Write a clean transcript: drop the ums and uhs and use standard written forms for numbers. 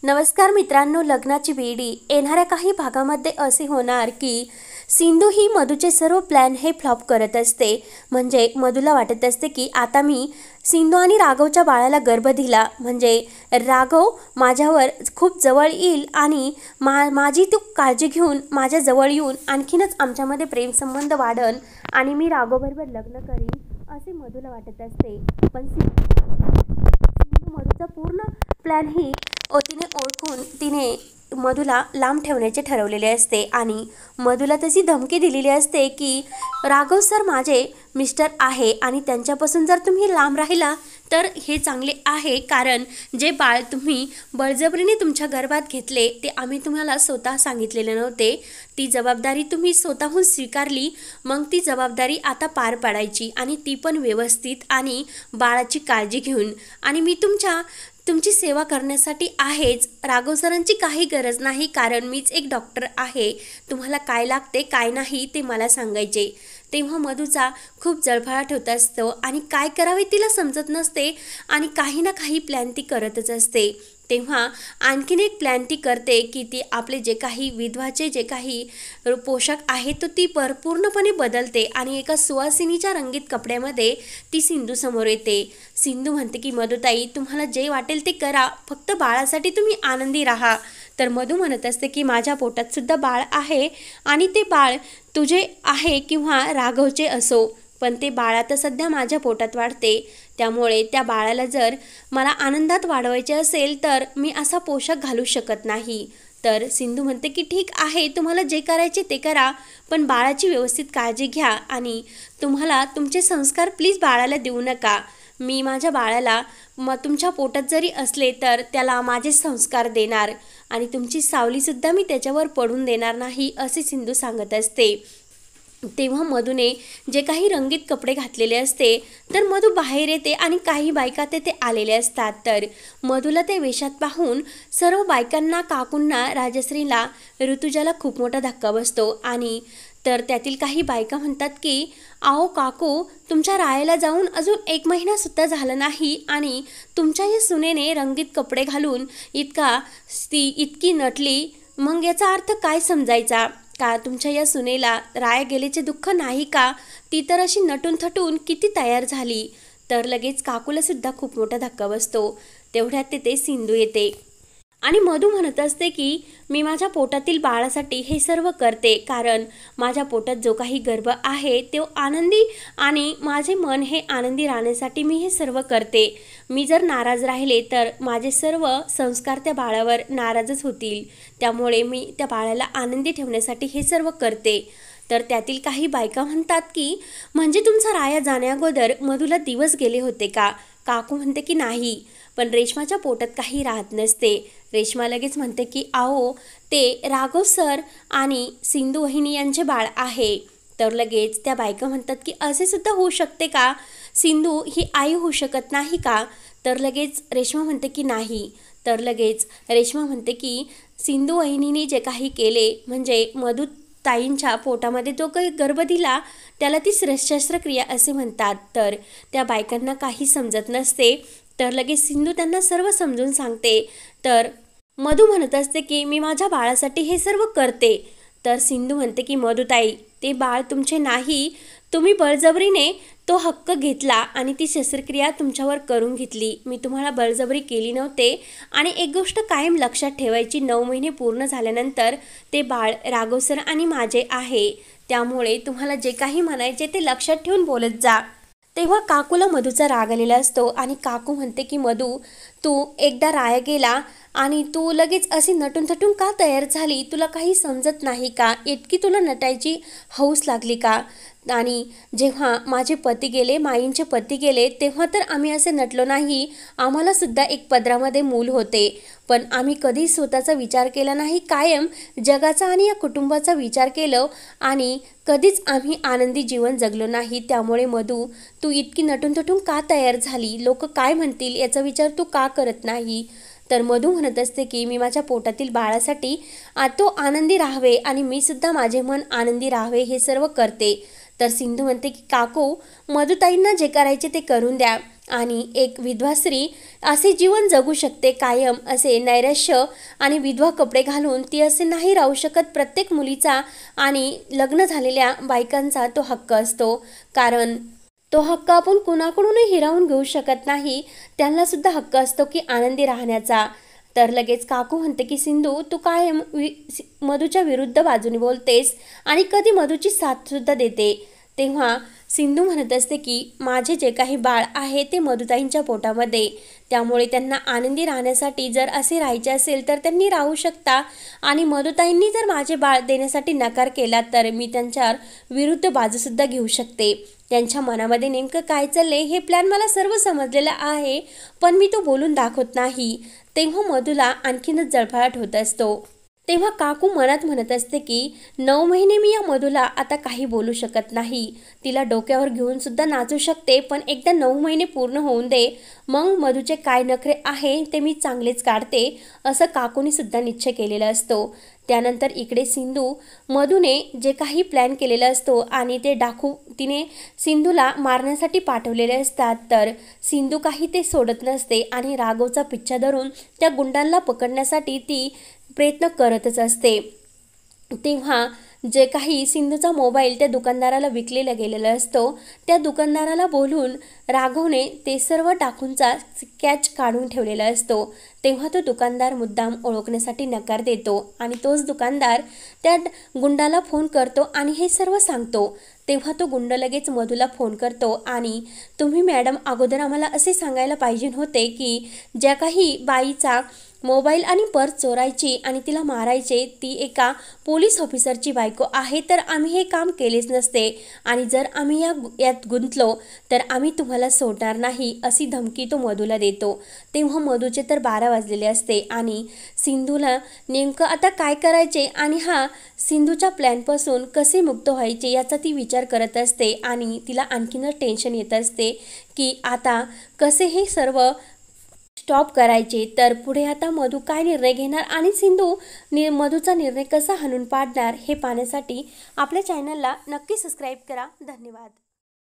नमस्कार मित्रांनो, लग्नाची बेडी येणाऱ्या काही भागामध्ये असे होणार की सिंधू ही मधूचे सर्व प्लॅन हे फ्लॉप करत असते। म्हणजे मधूला वाटत असते की आता मी सिंधू आणि राघवच्या बाळाला गर्भ दिला म्हणजे राघव माझ्यावर खूप जवळ येईल आणि माझी तू काळजी घेऊन माझ्या जवळ येऊन आणखीनच आमच्यामध्ये प्रेमसंबंध वाढन आणि मी राघवबरोबर लग्न करीन असे मधूला वाटत असते। पण सिंधू मधूचा पूर्ण प्लॅन ही तिने ओळखून तिने मधूला लांब ठेवण्याचे ठरवलेले असते आणि मधूला तशी धमकी दिलेली असते की राघव सर माझे मिस्टर आहे आणि त्यांच्यापासून जर तुम्ही लांब राहिला तर हे चांगले आहे, कारण जे बाळ तुम्ही बळजबरीने तुमच्या गर्भात घेतले ते आम्ही तुम्हाला स्वतः सांगितलेले नव्हते। ती जबाबदारी तुम्ही स्वतःहून स्वीकारली, मग ती जबाबदारी आता पार पाडायची आणि ती पण व्यवस्थित आणि बाळाची काळजी घेऊन। आणि मी तुमची सेवा करण्यासाठी आहेच। राघव सरांची काही गरज नाही, कारण मीच एक डॉक्टर आहे। तुम्हाला काय लागते काय नाही ते मला सांगायचे। तेव्हा मधूचा खूप जळफळाट होत असतो आणि काय करावे तिला समजत नसते आणि काही ना काही प्लॅन ती करतच असते। तेव्हा आणखीन एक प्लॅन ती करते की ती आपले जे काही विधवाचे जे काही पोशाख आहे तो ती पूर्णपणे बदलते आणि एका सुवासिनीच्या रंगीत कपड्यामध्ये ती सिंधू समोर येते। सिंधू म्हणते की मधुताई तुम्हाला जे वाटेल ते करा, फक्त बाळासाठी तुम्ही आनंदी राहा। तर मधू म्हणत असते की माझ्या पोटात सुद्धा बाळ आहे आणि ते बाळ तुझे आहे किंवा राघवचे असो, पण ते बाळ आता सध्या माझ्या पोटात वाढते, त्यामुळे त्या बाळाला जर मला आनंदात वाढवायचे असेल तर मी असा पोशाख घालू शकत नाही। तर सिंधू म्हणते की ठीक आहे, तुम्हाला जे करायचे ते करा, पण बाळाची व्यवस्थित काळजी घ्या आणि तुम्हाला तुमचे संस्कार प्लीज बाळाला देऊ नका। मी माझ्या बाळाला तुमच्या पोटात जरी असले तर त्याला माझे संस्कार देणार आणि तुमची सावलीसुद्धा मी त्याच्यावर पडून देणार नाही असे सिंधू सांगत असते। तेव्हा मधूने जे काही रंगीत कपडे घातलेले असते तर मधू बाहेर येते आणि काही बायका तेथे आलेले असतात। तर मधूला ते वेशात पाहून सर्व बायकांना, काकूंना, राजश्रीला, ऋतुजाला खूप मोठा धक्का बसतो आणि तर त्यातील काही बायका म्हणतात की आओ काकू, तुमच्या रायाला जाऊन अजून 1 महिनासुद्धा झाला नाही आणि तुमच्या या सुनेने रंगीत कपडे घालून इतकी नटली, मग याचा अर्थ काय समजायचा का? तुमच्या या सुनेला राया गेल्याचे दुःख नाही का? ती तर अशी नटून थटून किती तयार झाली। तर लगेच काकूला सुद्धा खूप मोठा धक्का बसतो। तेवढ्यात तिथे सिंधू येते आणि मधू म्हणत असते की मी माझ्या पोटातील बाळासाठी हे सर्व करते, कारण माझ्या पोटात जो काही गर्भ आहे तो आनंदी आणि माझे मन हे आनंदी राहण्यासाठी मी हे सर्व करते। मी जर नाराज राहिले तर माझे सर्व संस्कार त्या बाळावर नाराजच होतील, त्यामुळे मी त्या बाळाला आनंदी ठेवण्यासाठी हे सर्व करते। तर त्यातील काही बायका म्हणतात की म्हणजे तुमचा राया जाण्याअगोदर मधूला दिवस गेले होते का? काकू म्हणते की नाही, पण रेश्माच्या पोटात काही राहत नसते। रेश्मा लगेच म्हणते की आओ, ते राघव सर आणि सिंधू वहिनी यांचे बाळ आहे। तर लगेच त्या बायका म्हणतात की असे सुद्धा होऊ शकते का? सिंधू ही आई होऊ शकत नाही का? तर लगेच रेश्मा म्हणते की नाही। तर लगेच रेश्मा म्हणते की सिंधू वहिनीने जे काही केले म्हणजे मधू ताईंच्या पोटामध्ये जो काही गर्भ दिला त्याला ती शस्त्रक्रिया असे म्हणतात। तर त्या बायकांना काही समजत नसते, तर लगेच सिंधू त्यांना सर्व समजून सांगते। तर मधू म्हणत असते की मी माझ्या बाळासाठी हे सर्व करते। तर सिंधू म्हणते की मधुताई, ते बाळ तुमचे नाही, तुम्ही बळजबरीने तो हक्क घेतला आणि ती शस्त्रक्रिया तुमच्यावर करून घेतली। मी तुम्हाला बळजबरी केली नव्हते आणि एक गोष्ट कायम लक्षात ठेवायची, 9 महिने पूर्ण झाल्यानंतर ते बाळ राघव सर आणि माझे आहे, त्यामुळे तुम्हाला जे काही म्हणायचे ते लक्षात ठेवून बोलत जा। तेव्हा काकूला मधूचा राग आलेला असतो आणि काकू म्हणते की मधू, तू एकदा राया गेला आणि तू लगेच अशी नटून थटून का तयार झाली? तुला काही समजत नाही का? इतकी तुला नटायची हौस लागली का? आणि जेव्हा माझे पती गेले, माईंचे पती गेले, तेव्हा तर आम्ही असे नटलो नाही, आम्हाला सुद्धा एक पदरामध्ये मूल होते, पण आम्ही कधी स्वतःचा विचार केला नाही, कायम जगाचा आणि या कुटुंबाचा विचार केलं आणि कधीच आम्ही आनंदी जीवन जगलो नाही। त्यामुळे मधू, तू इतकी नटून थटून का तयार झाली? लोक काय म्हणतील याचा विचार तू का करत नाही? तर मधू म्हणत असते की मी माझ्या पोटातील बाळासाठी तो आनंदी राहावे आणि मी सुद्धा माझे मन आनंदी राहावे हे सर्व करते। तर सिंधू म्हणते की काकू, मधुताईंना जे करायचे ते करून द्या आणि एक विधवा स्त्री असे जीवन जगू शकते कायम, असे नैराश्य आणि विधवा कपडे घालून ती असे नाही राहू शकत. प्रत्येक मुलीचा आणि लग्न झालेल्या बायकांचा तो हक्क असतो, कारण तो हक्क आपण कुणाकडूनही हिरावून घेऊ शकत नाही. त्यांना सुद्धा हक्क असतो की आनंदी राहण्याचा. तर लगेच काकू म्हणते की सिंधू, तू कायम मधूच्या विरुद्ध बाजूने बोलतेस आणि कधी मधूची साथ सुद्धा देते. तेव्हा सिंधू म्हणत असते की माझे जे काही बाळ आहे ते मधुताईंच्या पोटामध्ये, त्यामुळे त्यांना आनंदी राहण्यासाठी जर असे राहायचे असेल तर त्यांनी राहू शकता आणि मधुताईंनी जर माझे बाळ देण्यासाठी नकार केला तर मी त्यांच्यावर विरुद्ध बाजूसुद्धा घेऊ शकते. त्यांच्या मनामध्ये नेमकं काय चाललंय हे प्लॅन मला सर्व समजलेलं आहे, पण मी तो बोलून दाखवत नाही. तेव्हा मधूला आणखीनच जळफळाट होत असतो. तेव्हा काकू मनात म्हणत असते की 9 महिने मी या मधूला आता काही बोलू शकत नाही. तिला डोक्यावर घेऊन सुद्धा नाचू शकते, पण एकदा 9 महिने पूर्ण होऊन दे, मग मधूचे काय नखरे आहे ते मी चांगलेच काढते, असं काकूने सुद्धा निश्चय केलेला असतो. त्यानंतर इकडे सिंधू मधूने जे काही प्लॅन केलेला असतो आणि ते डाकू तिने सिंधूला मारण्यासाठी पाठवलेले असतात, तर सिंधू काही ते सोडत नसते आणि राघवचा पिच्छा धरून त्या गुंडांना पकडण्यासाठी ती प्रयत्न करतच असते. तेव्हा जे काही सिंधूचा मोबाईल त्या दुकानदाराला विकलेला गेलेला असतो, त्या दुकानदाराला बोलून राघवने ते सर्व डाकूंचा स्केच काढून ठेवलेला असतो. तेव्हा तो दुकानदार मुद्दाम ओळखण्यासाठी नकार देतो आणि तोच दुकानदार त्या गुंडाला फोन करतो आणि हे सर्व सांगतो. तेव्हा तो गुंड लगेच मधूला फोन करतो आणि तुम्ही मॅडम अगोदर आम्हाला असे सांगायला पाहिजे होते की ज्या काही बाईचा मोबाईल आणि पर्स चोरायची आणि तिला मारायचे ती एका पोलीस ऑफिसरची बायको आहे, तर आम्ही हे काम केलेच नसते आणि जर आम्ही यात गुंतलो तर आम्ही तुम्हाला सोडणार नाही, अशी धमकी तो मधूला देतो. तेव्हा मधूचे तर 12 वाजलेले असते आणि सिंधूला नेमकं आता काय करायचे आणि सिंधूच्या प्लॅनपासून कसे मुक्त व्हायचे याचा ती विचार करत असते आणि तिला आणखीनच टेन्शन येत असते की आता कसे हे सर्व स्टॉप करायचे. तर पुढे आता मधू काय निर्णय घेणार आणि सिंधू मधूचा निर्णय कसा हाणून पाडणार हे पाहण्यासाठी आपल्या चॅनलला नक्की सबस्क्राईब करा. धन्यवाद.